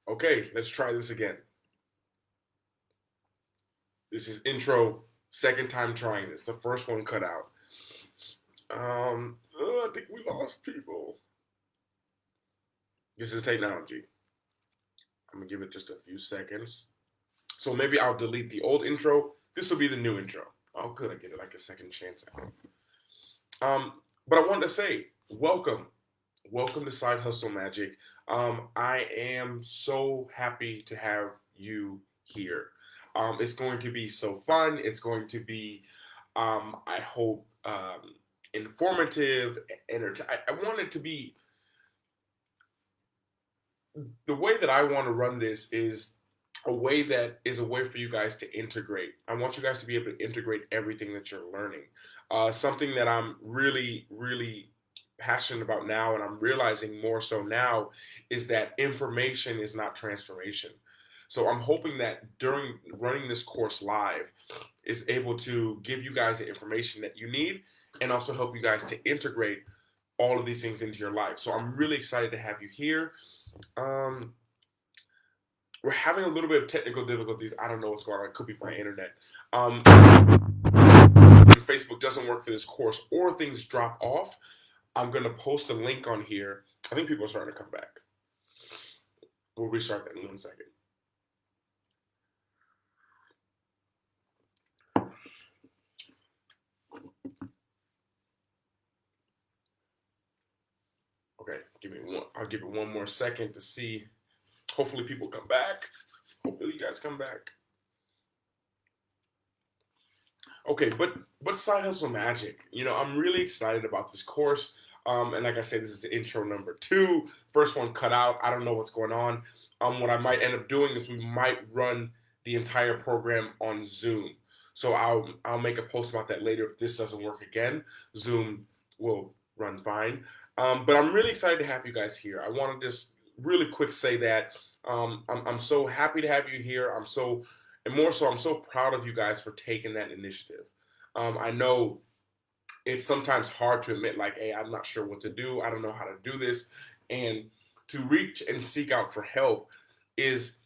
Okay, let's try this again. This is intro, second time trying this. The first one cut out. I think we lost people. This is technology. I'm gonna give it just a few seconds. So maybe I'll delete the old intro. This will be the new intro. Oh, good. I get it like a second chance at it. But I wanted to say, welcome to Side Hustle Magic. I am so happy to have you here. It's going to be so fun. It's going to be, I hope, informative. I want it to be the way that I want to run this is a way that is a way for you guys to integrate. I want you guys to be able to integrate everything that you're learning. Something that I'm really, really passionate about now, and I'm realizing more so now, is that information is not transformation. So I'm hoping that during running this course live is able to give you guys the information that you need and also help you guys to integrate all of these things into your life. So I'm really excited to have you here. Um, we're having a little bit of technical difficulties. I don't know what's going on. It could be my internet. Facebook doesn't work for this course or things drop off, I'm going to post a link on here. I think people are starting to come back. We'll restart that in 1 second. Okay, give me one. I'll give it one more second to see. Hopefully people come back. Hopefully you guys come back. Okay, but side hustle magic. I'm really excited about this course. And like I said, this is the intro number 2. First one cut out. I don't know what's going on. What I might end up doing is we might run the entire program on Zoom. So I'll make a post about that later if this doesn't work again. Zoom will run fine. But I'm really excited to have you guys here. I want to just really quick say that I'm so happy to have you here. And more so, I'm so proud of you guys for taking that initiative. I know it's sometimes hard to admit, like, hey, I'm not sure what to do. I don't know how to do this. And to reach and seek out for help it's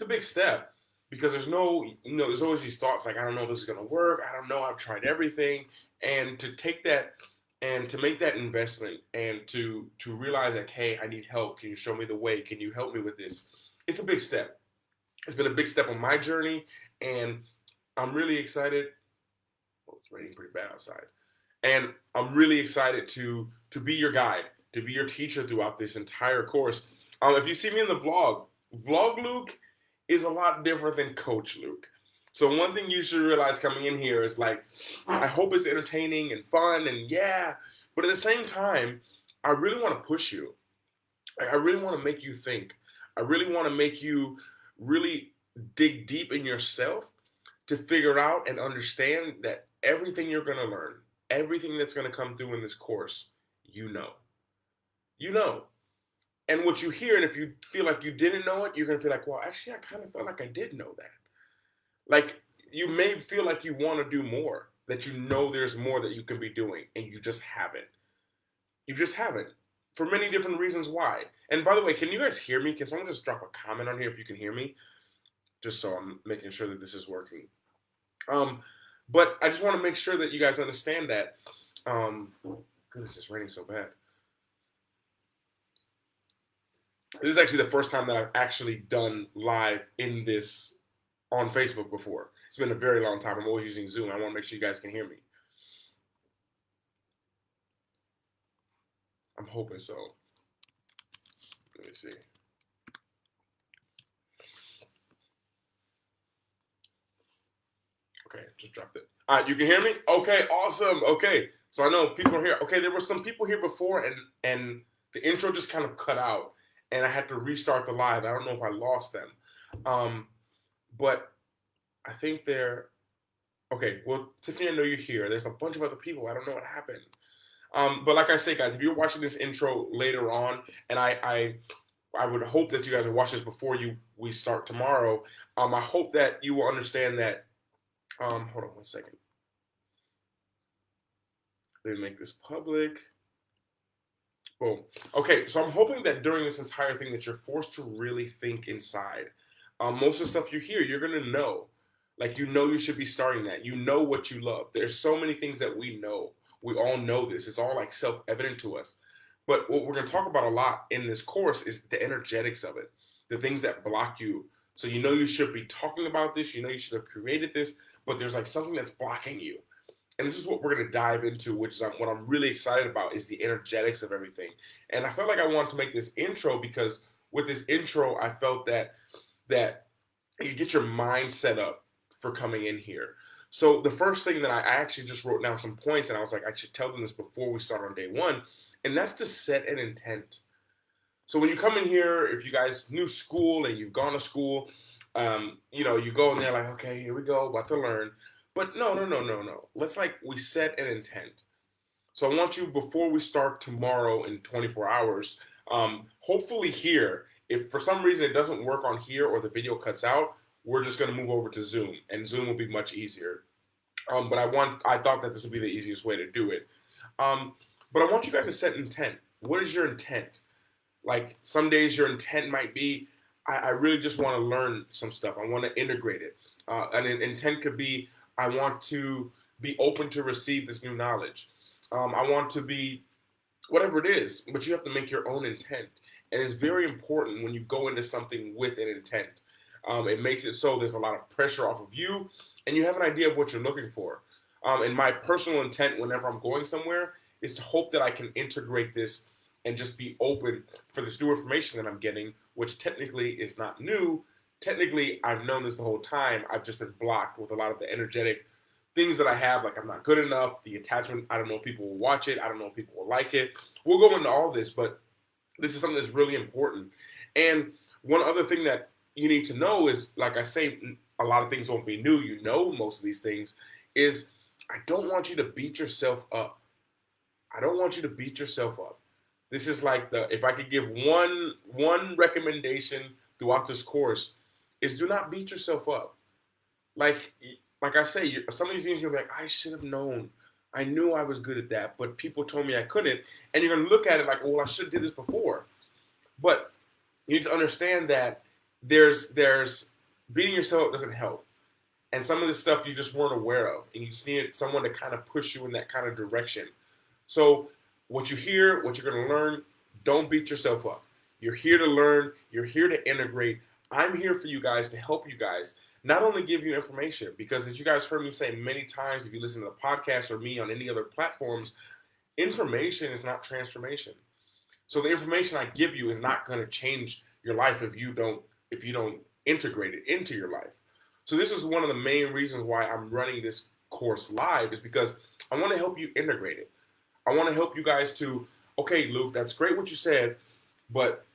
a big step because there's always these thoughts like, I don't know if this is going to work. I don't know. I've tried everything. And to take that and to make that investment and to realize like, hey, I need help. Can you show me the way? Can you help me with this? It's a big step. It's been a big step on my journey, and I'm really excited. Well, it's raining pretty bad outside, and I'm really excited to be your guide, to be your teacher throughout this entire course. If you see me in the vlog Luke is a lot different than Coach Luke. So one thing you should realize coming in here is like, I hope it's entertaining and fun and yeah, but at the same time, I really want to push you. I really want to make you think. I really want to make you really dig deep in yourself to figure out and understand that everything you're going to learn, everything that's going to come through in this course, you know. You know. And what you hear, and if you feel like you didn't know it, you're going to feel like, well, actually, I kind of felt like I did know that. Like, you may feel like you want to do more, that you know there's more that you can be doing, and you just haven't. You just haven't. For many different reasons why. And by the way, can you guys hear me? Can someone just drop a comment on here if you can hear me? Just so I'm making sure that this is working. Um, but I just want to make sure that you guys understand that. Goodness, it's raining so bad. This is actually the first time that I've actually done live in this on Facebook before. It's been a very long time. I'm always using Zoom. I want to make sure you guys can hear me. I'm hoping so. Let me see. Okay, just dropped it. All right, you can hear me? Okay, awesome. Okay, so I know people are here. Okay, there were some people here before, and the intro just kind of cut out, and I had to restart the live. I don't know if I lost them, but I think they're okay. Well, Tiffany, I know you're here. There's a bunch of other people. I don't know what happened. But like I say, guys, if you're watching this intro later on, and I would hope that you guys will watch this before we start tomorrow. I hope that you will understand that. Hold on 1 second. Let me make this public. Boom. Okay, so I'm hoping that during this entire thing that you're forced to really think inside. Most of the stuff you hear, you're gonna know. Like you know you should be starting that. You know what you love. There's so many things that we know. We all know this. It's all like self-evident to us. But what we're gonna talk about a lot in this course is the energetics of it, the things that block you. So you know you should be talking about this, you know you should have created this, but there's like something that's blocking you. And this is what we're going to dive into, which is what I'm really excited about is the energetics of everything. And I felt like I wanted to make this intro because with this intro, I felt that you get your mind set up for coming in here. So the first thing that I actually just wrote down some points, and I was like, I should tell them this before we start on day one, and that's to set an intent. So when you come in here, if you guys knew school and you've gone to school, you go in there like, okay, here we go, about to learn. But no, no, no, no, no. Let's like we set an intent. So I want you before we start tomorrow in 24 hours, hopefully here, if for some reason it doesn't work on here or the video cuts out, we're just going to move over to Zoom, and Zoom will be much easier. But I thought that this would be the easiest way to do it. Um, but I want you guys to set intent. What is your intent? Like some days your intent might be, I really just want to learn some stuff. I want to integrate it. An intent could be, I want to be open to receive this new knowledge. I want to be whatever it is, but you have to make your own intent. And it's very important when you go into something with an intent. It makes it so there's a lot of pressure off of you, and you have an idea of what you're looking for. And my personal intent, whenever I'm going somewhere, is to hope that I can integrate this and just be open for this new information that I'm getting, which technically is not new. Technically, I've known this the whole time. I've just been blocked with a lot of the energetic things that I have, like I'm not good enough, the attachment, I don't know if people will watch it, I don't know if people will like it. We'll go into all this, but this is something that's really important. And one other thing that you need to know is, like I say, a lot of things won't be new. You know most of these things. Is I don't want you to beat yourself up. I don't want you to beat yourself up. This is like the if I could give one recommendation throughout this course is do not beat yourself up. Like like I say, some of these things you're like, I should have known. I knew I was good at that, but people told me I couldn't. And you're gonna look at it like, well, I should have did this before. But you need to understand that there's beating yourself up doesn't help. And some of this stuff you just weren't aware of, and you just needed someone to kind of push you in that kind of direction. So what you hear, what you're going to learn, don't beat yourself up. You're here to learn. You're here to integrate. I'm here for you guys to help you guys. Not only give you information, because as you guys heard me say many times, if you listen to the podcast or me on any other platforms, information is not transformation. So the information I give you is not going to change your life if you don't integrate it into your life. So this is one of the main reasons why I'm running this course live is because I want to help you integrate it. I want to help you guys to, okay, Luke, that's great what you said, but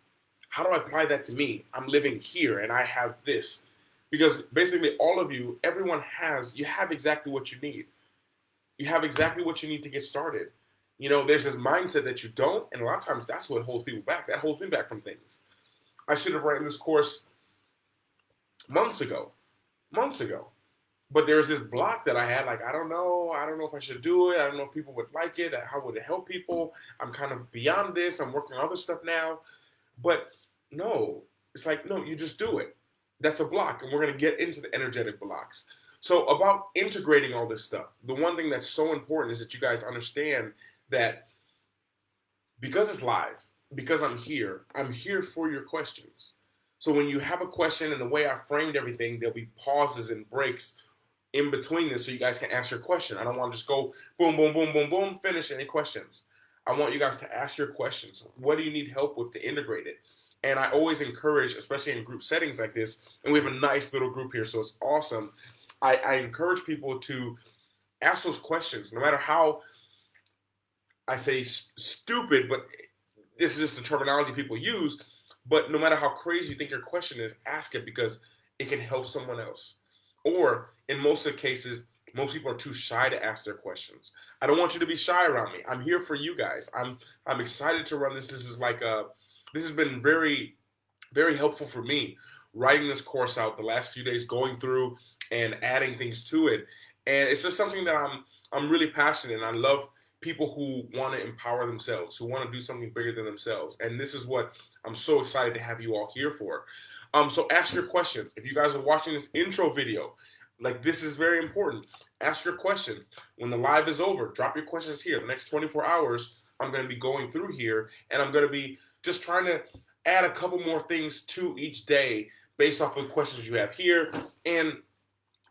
how do I apply that to me? I'm living here and I have this. Because basically all of you, you have exactly what you need. You have exactly what you need to get started. There's this mindset that you don't, and a lot of times that's what holds people back. That holds me back from things. I should have written this course months ago. Months ago. But there was this block that I had, like, I don't know if I should do it. I don't know if people would like it. How would it help people? I'm kind of beyond this. I'm working on other stuff now. But no, it's like, no, you just do it. That's a block, and we're going to get into the energetic blocks. So about integrating all this stuff, the one thing that's so important is that you guys understand that because it's live, because I'm here for your questions. So when you have a question and the way I framed everything, there'll be pauses and breaks in between this so you guys can ask your question. I don't want to just go boom, boom, boom, boom, boom, finish any questions. I want you guys to ask your questions. What do you need help with to integrate it? And I always encourage, especially in group settings like this, and we have a nice little group here, so it's awesome. I encourage people to ask those questions, no matter how I say stupid, but this is just the terminology people use. But no matter how crazy you think your question is, ask it because it can help someone else. Or in most of the cases, most people are too shy to ask their questions. I don't want you to be shy around me. I'm here for you guys. I'm excited to run this. This has been very, very helpful for me writing this course out the last few days, going through and adding things to it. And it's just something that I'm really passionate and I love people who want to empower themselves, who want to do something bigger than themselves. And this is what I'm so excited to have you all here for. So ask your questions. If you guys are watching this intro video, like, this is very important. Ask your question. When the live is over, drop your questions here. The next 24 hours, I'm going to be going through here, and I'm going to be just trying to add a couple more things to each day based off of the questions you have here, and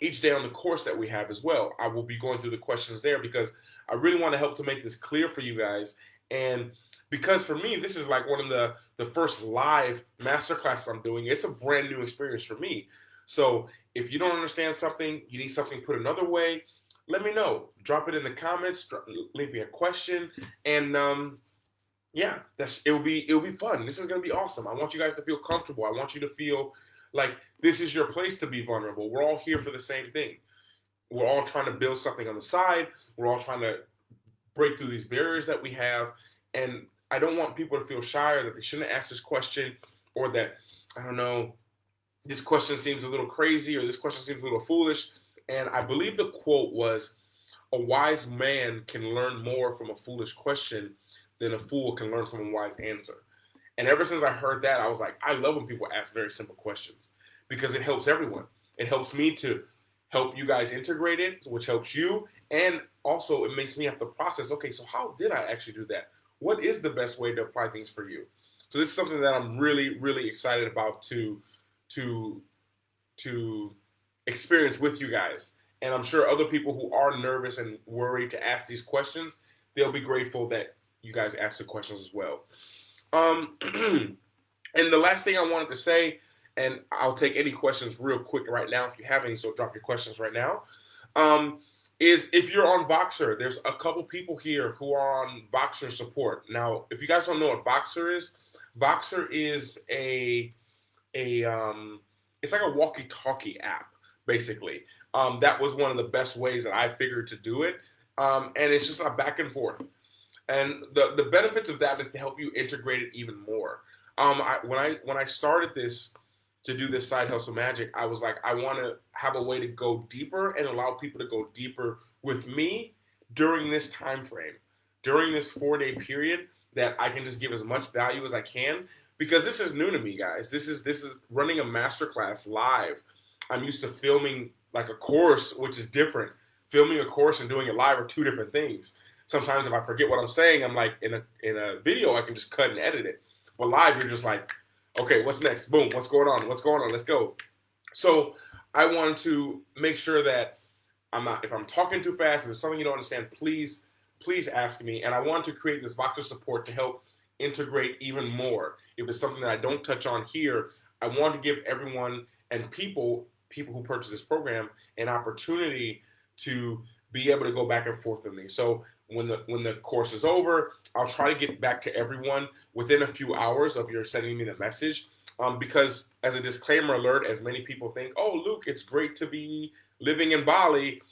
each day on the course that we have as well. I will be going through the questions there because I really want to help to make this clear for you guys. And because for me, this is like one of the first live masterclasses I'm doing. It's a brand new experience for me. So if you don't understand something, you need something put another way, let me know. Drop it in the comments. Leave me a question, and yeah, it'll be fun. This is gonna be awesome. I want you guys to feel comfortable. I want you to feel like this is your place to be vulnerable. We're all here for the same thing. We're all trying to build something on the side. We're all trying to break through these barriers that we have. And I don't want people to feel shy or that they shouldn't ask this question, or that, I don't know, this question seems a little crazy or this question seems a little foolish. And I believe the quote was, a wise man can learn more from a foolish question than a fool can learn from a wise answer. And ever since I heard that, I was like, I love when people ask very simple questions because it helps everyone. It helps me to help you guys integrate it, which helps you. And also it makes me have to process, okay, so how did I actually do that? What is the best way to apply things for you? So this is something that I'm really, really excited about to experience with you guys. And I'm sure other people who are nervous and worried to ask these questions, they'll be grateful that you guys ask the questions as well. And the last thing I wanted to say, and I'll take any questions real quick right now if you have any, so drop your questions right now, is if you're on Voxer, there's a couple people here who are on Voxer support. Now, if you guys don't know what Voxer is it's like a walkie-talkie app, basically. That was one of the best ways that I figured to do it. And it's just a back and forth. And the benefits of that is to help you integrate it even more. When I started this, to do this side hustle magic, I was like, I want to have a way to go deeper and allow people to go deeper with me during this time frame, during this 4-day period, that I can just give as much value as I can, because this is new to me, guys. This is running a masterclass live. I'm used to filming like a course, which is different. Filming a course and doing it live are two different things. Sometimes if I forget what I'm saying, I'm like, in a video, I can just cut and edit it. But live, you're just like, okay, what's next? Boom, what's going on? What's going on? Let's go. So I want to make sure that if I'm talking too fast, if there's something you don't understand, please ask me. And I want to create this Voxer support to help integrate even more. If it's something that I don't touch on here, I want to give everyone and people who purchase this program an opportunity to be able to go back and forth with me. So when the course is over, I'll try to get back to everyone within a few hours of your sending me the message. Because as a disclaimer alert, as many people think, oh, Luke, it's great to be living in Bali.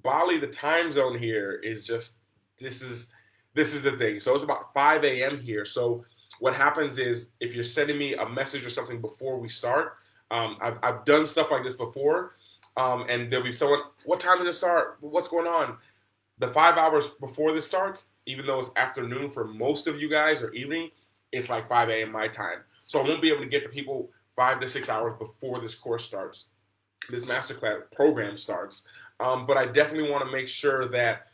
Bali, the time zone here is just, this is the thing. So it's about 5 a.m. here. So what happens is, if you're sending me a message or something before we start, I've done stuff like this before, and there'll be someone, what time did it start? What's going on? The 5 hours before this starts, even though it's afternoon for most of you guys or evening, it's like 5 a.m. my time. So I won't be able to get to people 5 to 6 hours before this course starts, this masterclass program starts. But I definitely want to make sure that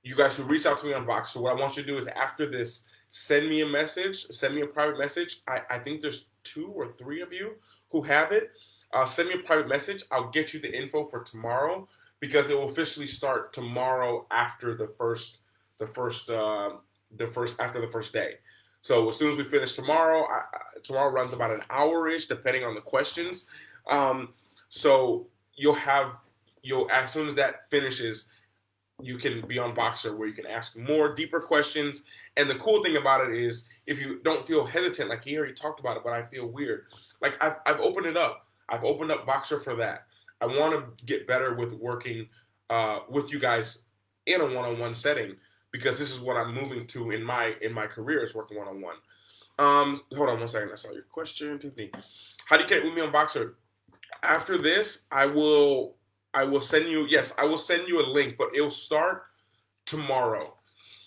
you guys who reach out to me on Voxer, what I want you to do is, after this, send me a message, send me a private message. I think there's 2 or 3 of you who have it. Send me a private message. I'll get you the info for tomorrow, because it will officially start tomorrow after the first day. So as soon as we finish tomorrow, tomorrow runs about an hour-ish, depending on the questions. So as soon as that finishes, you can be on Voxer, where you can ask more deeper questions. And the cool thing about it is, if you don't feel hesitant, like he already talked about it, but I feel weird, like I've opened it up. I've opened up Voxer for that. I want to get better with working with you guys in a one-on-one setting, because this is what I'm moving to in my career, is working one-on-one. Hold on one second. I saw your question, Tiffany. How do you connect with me on Voxer? After this, I will send you. Yes, I will send you a link, but it'll start tomorrow.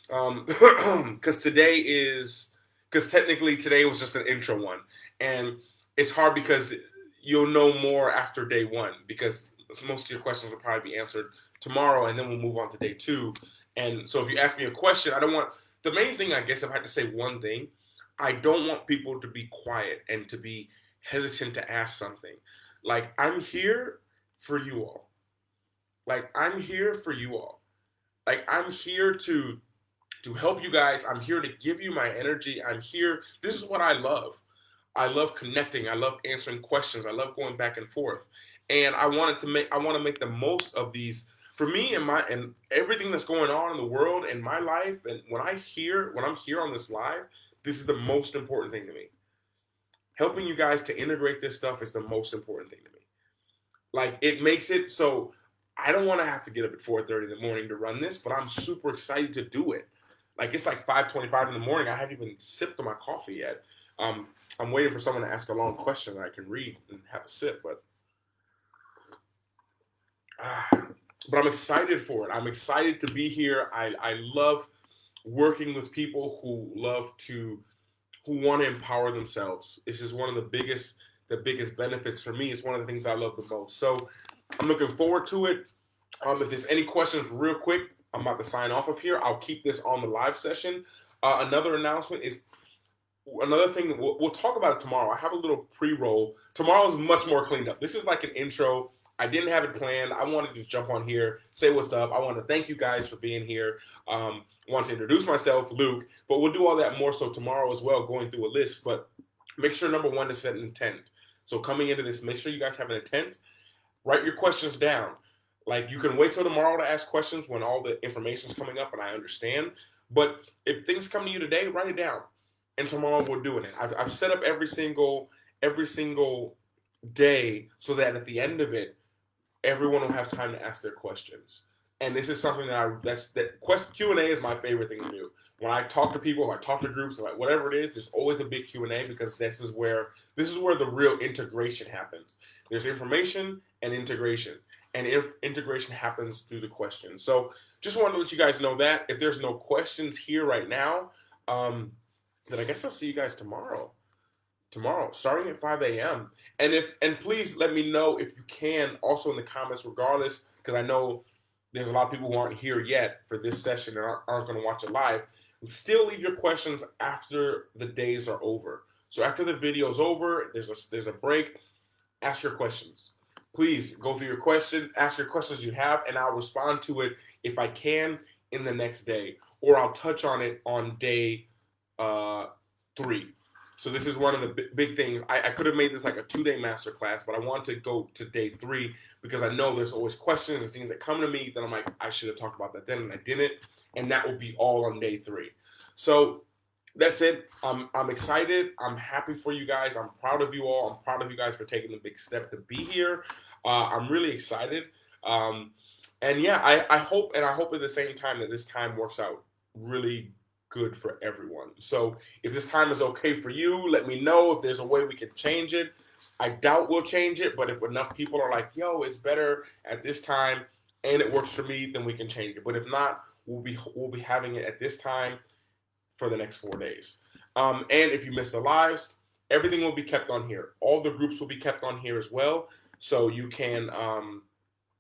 Because because technically today was just an intro one, and it's hard because you'll know more after day one because most of your questions will probably be answered tomorrow, and then we'll move on to day two. And so if you ask me a question, I don't want the main thing. I guess if I had to say one thing, I don't want people to be quiet and to be hesitant to ask something. Like I'm here for you all. Like I'm here for you all. Like I'm here to help you guys. I'm here to give you my energy. I'm here. This is what I love. I love connecting. I love answering questions. I love going back and forth. And I want to make the most of these for me and my and everything that's going on in the world and my life. And when I'm here on this live, this is the most important thing to me. Helping you guys to integrate this stuff is the most important thing to me. Like it makes it so I don't want to have to get up at 4:30 in the morning to run this, but I'm super excited to do it. Like it's like 5:25 in the morning. I haven't even sipped on my coffee yet. Um, I'm waiting for someone to ask a long question that I can read and have a sip, ah, but I'm excited for it. I'm excited to be here. I love working with people who love to who want to empower themselves. This is one of the biggest benefits for me. It's one of the things I love the most. So I'm looking forward to it. If there's any questions, real quick, I'm about to sign off of here. I'll keep this on the live session. Another announcement is another thing that we'll talk about it tomorrow. I have a little pre-roll. Tomorrow's much more cleaned up. This is like an intro. I didn't have it planned. I wanted to jump on here, say what's up. I want to thank you guys for being here. I want to introduce myself, Luke, but we'll do all that more so tomorrow as well, going through a list. But make sure number one to set an intent. So coming into this, make sure you guys have an intent. Write your questions down. Like you can wait till tomorrow to ask questions when all the information is coming up and I understand. But if things come to you today, write it down. And tomorrow we're doing it. I've set up every single day so that at the end of it, everyone will have time to ask their questions. And this is something that Q and A is my favorite thing to do. When I talk to people, I talk to groups, like whatever it is, there's always a big Q and A because this is where the real integration happens. There's information and integration, and integration happens through the questions. So just wanted to let you guys know that if there's no questions here right now, then I guess I'll see you guys tomorrow. Tomorrow, starting at 5 a.m. And please let me know if you can also in the comments, regardless, because I know there's a lot of people who aren't here yet for this session and aren't going to watch it live. Still leave your questions after the days are over. So after the video's over, there's a break. Ask your questions. Please go through your question, ask your questions you have, and I'll respond to it if I can in the next day, or I'll touch on it on day 3. So this is one of the big things. I could have made this like a 2-day masterclass, but I want to go to day 3 because I know there's always questions and things that come to me that I'm like, I should have talked about that then and I didn't. And that will be all on day 3. So that's it. I'm excited. I'm happy for you guys. I'm proud of you all. I'm proud of you guys for taking the big step to be here. I'm really excited. And yeah, I hope at the same time that this time works out really good for everyone. So if this time is okay for you, let me know if there's a way we can change it. I doubt we'll change it, but if enough people are like, yo, it's better at this time and it works for me, then we can change it. But if not, we'll be having it at this time for the next 4 days. And if you miss the lives, everything will be kept on here. All the groups will be kept on here as well, so you can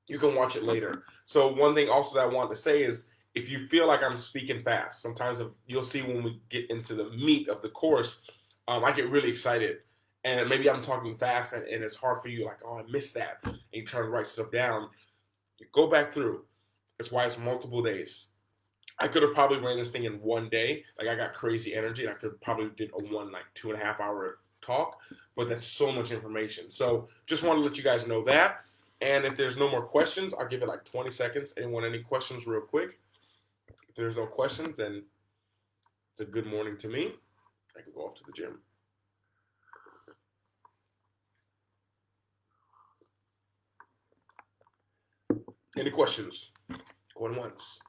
watch it later. So one thing also that I want to say is, if you feel like I'm speaking fast, sometimes you'll see when we get into the meat of the course, I get really excited. And maybe I'm talking fast and it's hard for you, like, oh, I missed that. And you try to write stuff down. You go back through. That's why it's multiple days. I could have probably ran this thing in 1 day. Like, I got crazy energy and I could probably did a 2.5 hour talk. But that's so much information. So just want to let you guys know that. And if there's no more questions, I'll give it like 20 seconds. Anyone, any questions real quick? If there's no questions, then it's a good morning to me. I can go off to the gym. Any questions? Going once.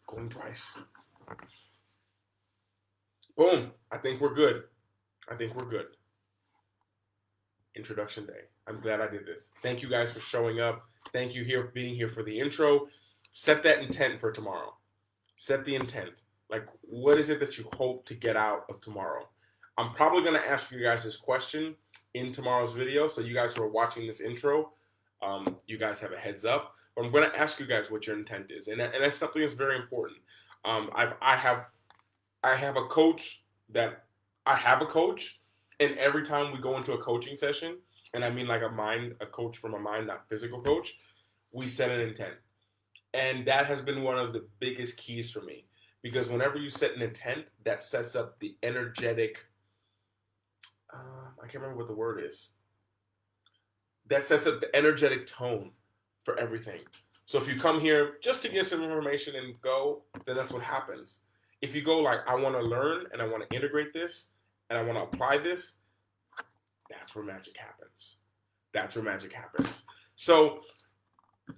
Going twice. Boom. I think we're good. Introduction day. I'm glad I did this. Thank you guys for showing up. Thank you for being here for the intro. Set that intent for tomorrow. Set the intent. Like, what is it that you hope to get out of tomorrow? I'm probably going to ask you guys this question in tomorrow's video. So you guys who are watching this intro, you guys have a heads up. But I'm going to ask you guys what your intent is, and that's something that's very important. I have a coach that I have a coach, and every time we go into a coaching session, and I mean like a coach from a mind, not physical coach, we set an intent. And that has been one of the biggest keys for me because whenever you set an intent, that sets up the energetic, I can't remember what the word is, that sets up the energetic tone for everything. So if you come here just to get some information and go, then that's what happens. If you go like, I want to learn and I want to integrate this and I want to apply this, that's where magic happens. That's where magic happens. So,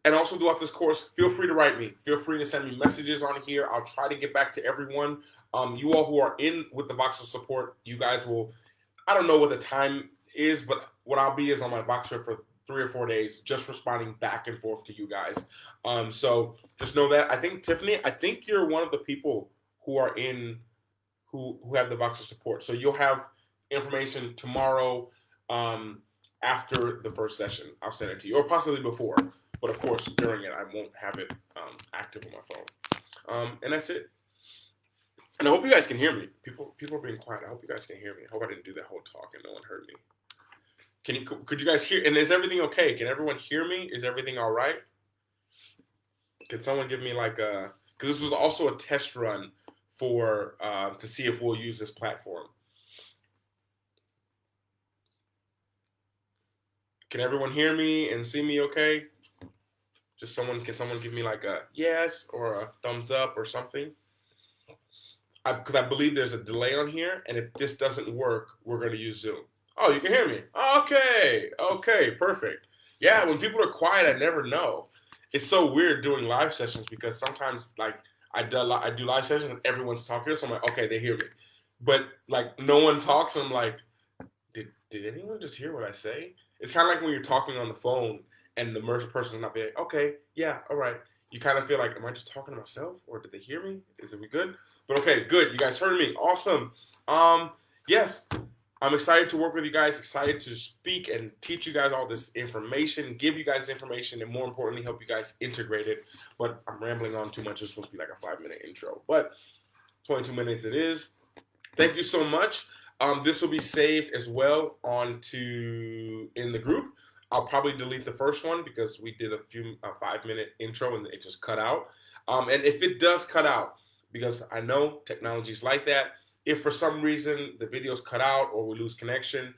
and also throughout this course, feel free to write me. Feel free to send me messages on here. I'll try to get back to everyone. You all who are in with the Voxer support, you guys will, I don't know what the time is, but what I'll be is on my Voxer for 3 or 4 days, just responding back and forth to you guys. So just know that. I think, Tiffany, I think you're one of the people who are in, who have the Voxer support. So you'll have information tomorrow after the first session. I'll send it to you, or possibly before. But of course, during it, I won't have it active on my phone. And that's it. And I hope you guys can hear me. People are being quiet. I hope you guys can hear me. I hope I didn't do that whole talk and no one heard me. Could you guys hear? And is everything okay? Can everyone hear me? Is everything all right? Can someone give me like a? Because this was also a test run for to see if we'll use this platform. Can everyone hear me and see me okay? Just can someone give me like a yes or a thumbs up or something? Because I believe there's a delay on here, and if this doesn't work, we're going to use Zoom. Oh, you can hear me. Okay, perfect. Yeah, when people are quiet, I never know. It's so weird doing live sessions because sometimes like I do live sessions and everyone's talking, so I'm like, okay, they hear me, but like no one talks. And I'm like, did anyone just hear what I say? It's kind of like when you're talking on the phone and the person's not being like, okay, yeah, all right. You kind of feel like, am I just talking to myself or did they hear me? Is it we good? But okay, good. You guys heard me. Awesome. Yes, I'm excited to work with you guys, excited to speak and teach you guys all this information, give you guys information, and more importantly, help you guys integrate it. But I'm rambling on too much. It's supposed to be like a 5-minute intro, but 22 minutes it is. Thank you so much. This will be saved as well in the group. I'll probably delete the first one because we did a 5-minute intro and it just cut out. And if it does cut out, because I know technology is like that, if for some reason the video's cut out or we lose connection,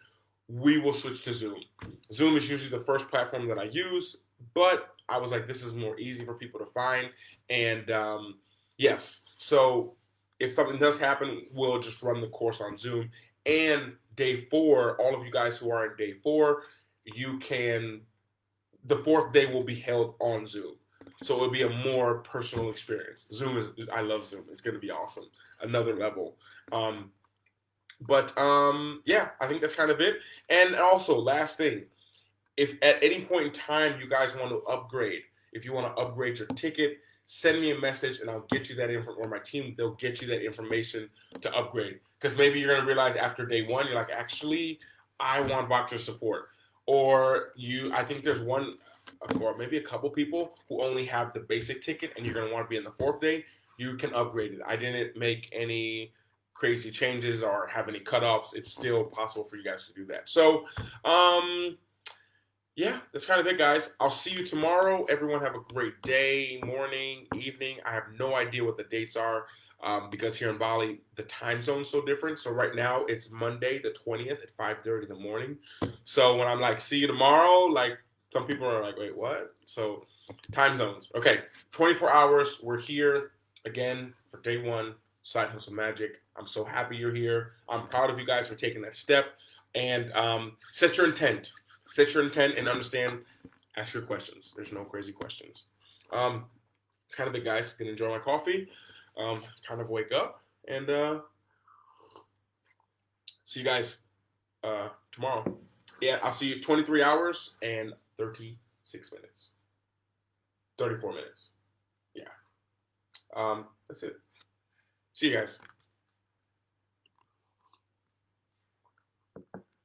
we will switch to Zoom. Zoom is usually the first platform that I use, but I was like, this is more easy for people to find. And yes, so if something does happen, we'll just run the course on Zoom. And day 4, all of you guys who are in day 4, the 4th day will be held on Zoom. So it'll be a more personal experience. I love Zoom. It's going to be awesome. Another level. Yeah, I think that's kind of it. And also, last thing, if at any point in time you guys want to upgrade, if you want to upgrade your ticket, send me a message and I'll get you that information, or my team, they'll get you that information to upgrade. Because maybe you're going to realize after day 1, you're like, actually, I want Voxer support. Or I think there's one, or maybe a couple people who only have the basic ticket and you're going to want to be in the 4th day, you can upgrade it. I didn't make any crazy changes or have any cutoffs. It's still possible for you guys to do that. So, yeah, that's kind of it, guys. I'll see you tomorrow. Everyone have a great day, morning, evening. I have no idea what the dates are because here in Bali, the time zone's so different. So right now, it's Monday the 20th at 5:30 in the morning. So when I'm like, see you tomorrow, like some people are like, wait, what? So time zones. Okay, 24 hours. We're here again for day 1, Side Hustle Magic. I'm so happy you're here. I'm proud of you guys for taking that step. And set your intent. Set your intent and understand. Ask your questions. There's no crazy questions. It's kind of it, guys. Gonna enjoy my coffee. Kind of wake up and see you guys tomorrow. Yeah, I'll see you 23 hours and 36 minutes. 34 minutes. Yeah. That's it. See you guys.